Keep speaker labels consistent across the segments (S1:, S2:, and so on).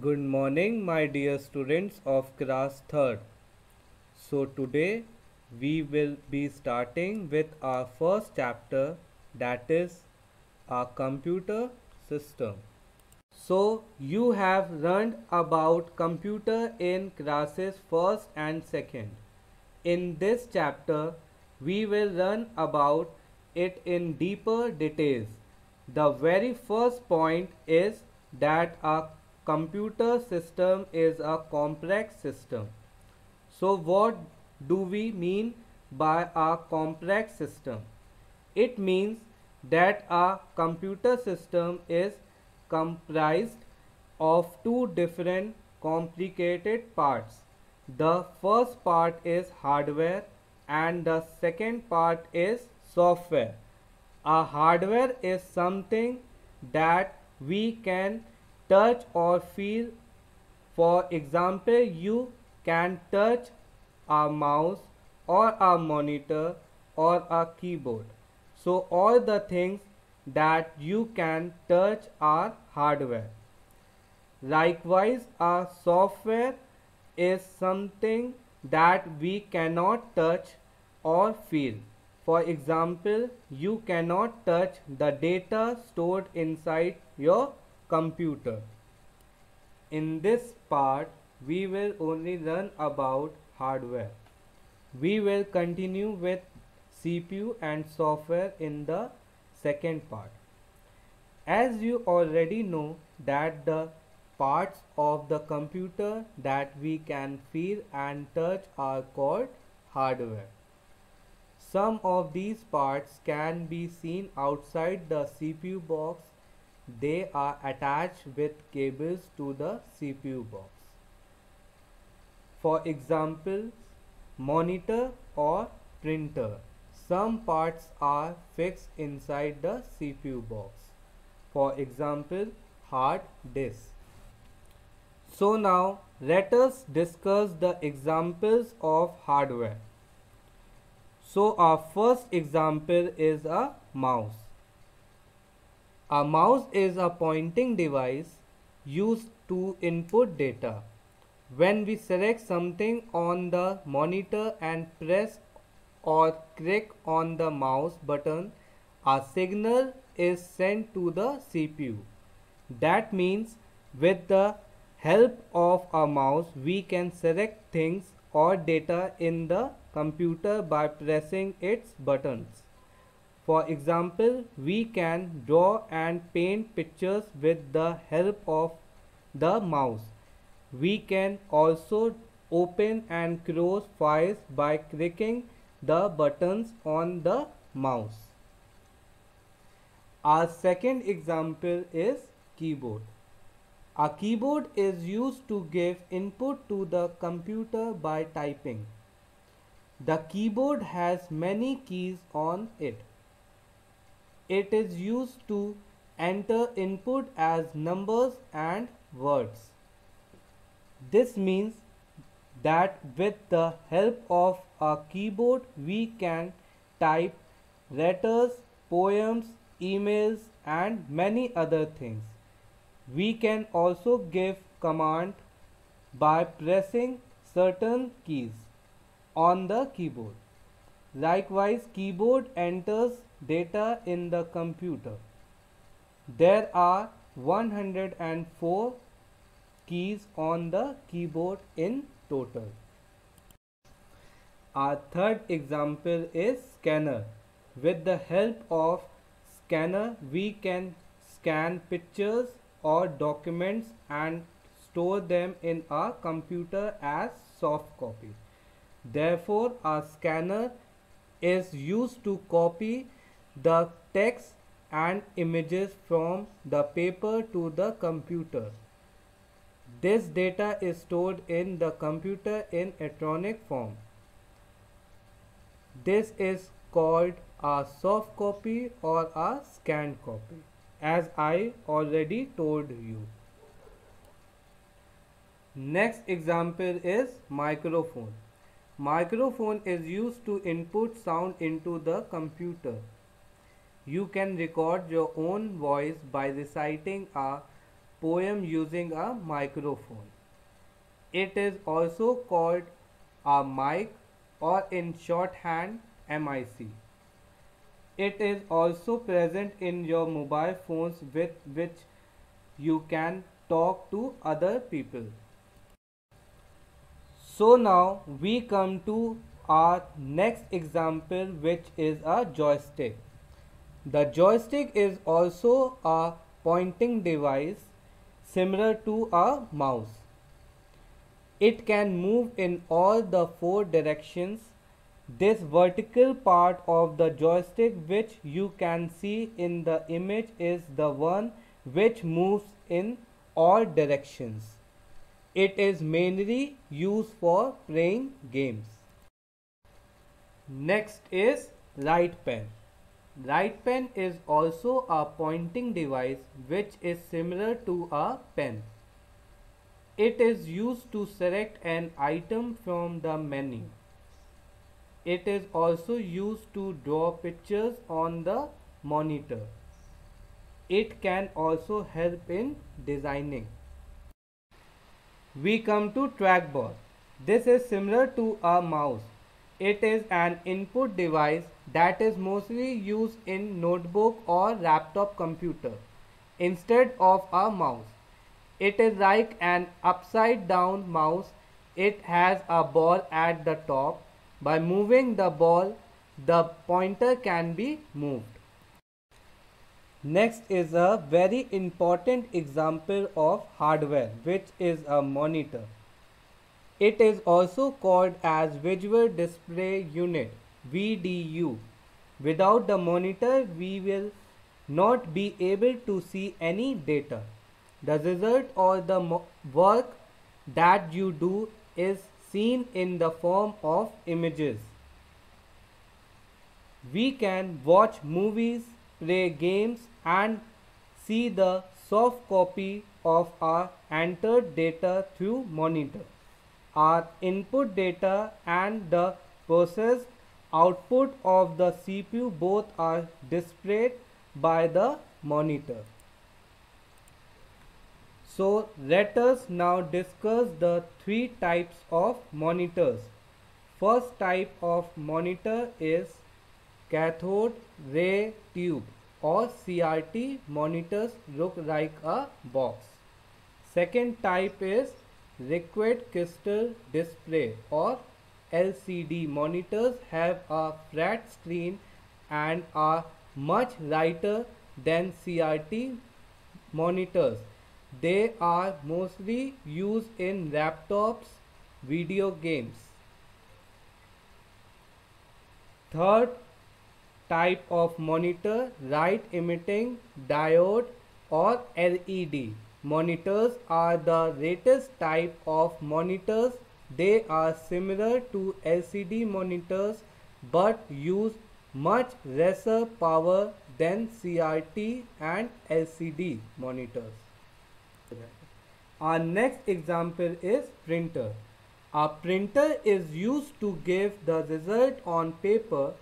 S1: Good morning, my dear students of class 3rd. So, today we will be starting with our first chapter, that is our computer system. So, you have learned about computer in classes 1st and 2nd. In this chapter, we will learn about it in deeper details. The very first point is that a computer system is a complex system. So, what do we mean by a complex system? It means that a computer system is comprised of two different complicated parts. The first part is hardware and the second part is software. A hardware is something that we can touch or feel. For example, you can touch a mouse or a monitor or a keyboard. So all the things that you can touch are hardware. Likewise, a software is something that we cannot touch or feel. For example, you cannot touch the data stored inside your computer. In this part, we will only learn about hardware. We will continue with CPU and software in the second part. As you already know that the parts of the computer that we can feel and touch are called hardware. Some of these parts can be seen outside the CPU box. They are attached with cables to the CPU box. For example, monitor or printer. Some parts are fixed inside the CPU box. For example, hard disk. So now let us discuss the examples of hardware. So our first example is a mouse. A mouse is a pointing device used to input data. When we select something on the monitor and press or click on the mouse button, a signal is sent to the CPU. That means with the help of a mouse, we can select things or data in the computer by pressing its buttons. For example, we can draw and paint pictures with the help of the mouse. We can also open and close files by clicking the buttons on the mouse. Our second example is keyboard. A keyboard is used to give input to the computer by typing. The keyboard has many keys on it. It is used to enter input as numbers and words. This means that with the help of a keyboard we can type letters, poems, emails and many other things. We can also give command by pressing certain keys on the keyboard. Likewise, keyboard enters data in the computer. There are 104 keys on the keyboard in total. Our third example is scanner. With the help of scanner, we can scan pictures or documents and store them in our computer as soft copy. Therefore, a scanner is used to copy the text and images from the paper to the computer. This data is stored in the computer in electronic form. This is called a soft copy or a scanned copy, as I already told you. Next example is microphone. Microphone is used to input sound into the computer. You can record your own voice by reciting a poem using a microphone. It is also called a mic or in shorthand MIC. It is also present in your mobile phones with which you can talk to other people. So now we come to our next example, which is a joystick. The joystick is also a pointing device similar to a mouse. It can move in all the four directions. This vertical part of the joystick which you can see in the image is the one which moves in all directions. It is mainly used for playing games. Next is right pen. Right pen is also a pointing device which is similar to a pen. It is used to select an item from the menu. It is also used to draw pictures on the monitor. It can also help in designing. We come to trackball. This is similar to a mouse. It is an input device that is mostly used in notebook or laptop computer instead of a mouse. It is like an upside down mouse. It has a ball at the top. By moving the ball, the pointer can be moved. Next is a very important example of hardware, which is a monitor. It is also called as Visual Display Unit (VDU). Without the monitor, we will not be able to see any data. The result or the work that you do is seen in the form of images. We can watch movies, play games, and see the soft copy of our entered data through monitor. Our input data and the processed output of the CPU both are displayed by the monitor. So let us now discuss the three types of monitors. First type of monitor is cathode ray tube or CRT. Monitors look like a box. Second type is liquid crystal display or LCD. Monitors have a flat screen and are much lighter than CRT monitors. They are mostly used in laptops, video games. Third type of monitor, light emitting diode or LED. Monitors are the latest type of monitors. They are similar to LCD monitors but use much lesser power than CRT and LCD monitors. Our next example is printer. A printer is used to give the result on paper.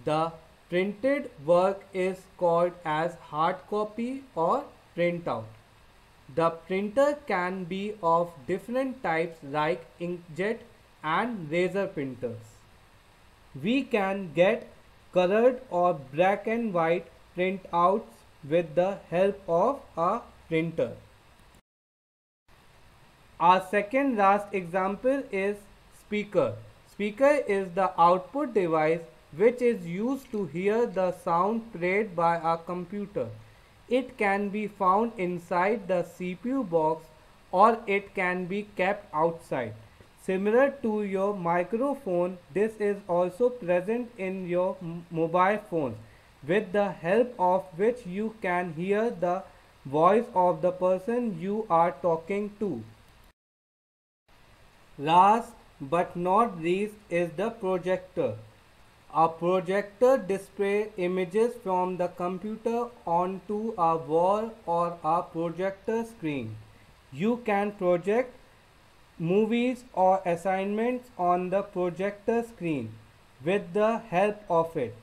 S1: The printed work is called as hard copy or printout. The printer can be of different types like inkjet and laser printers. We can get colored or black and white printouts with the help of a printer. Our second last example is speaker. Speaker is the output device which is used to hear the sound played by a computer. It can be found inside the CPU box or it can be kept outside. Similar to your microphone, this is also present in your mobile phone, with the help of which you can hear the voice of the person you are talking to. Last but not least is the projector. A projector displays images from the computer onto a wall or a projector screen. You can project movies or assignments on the projector screen with the help of it.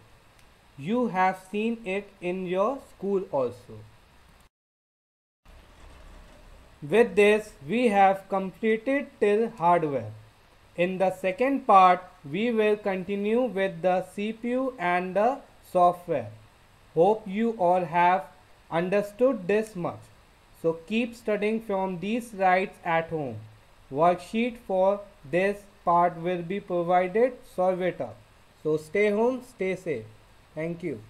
S1: You have seen it in your school also. With this, we have completed till hardware. In the second part, we will continue with the CPU and the software. Hope you all have understood this much. So keep studying from these slides at home. Worksheet for this part will be provided. Solve it up. So stay home, stay safe. Thank you.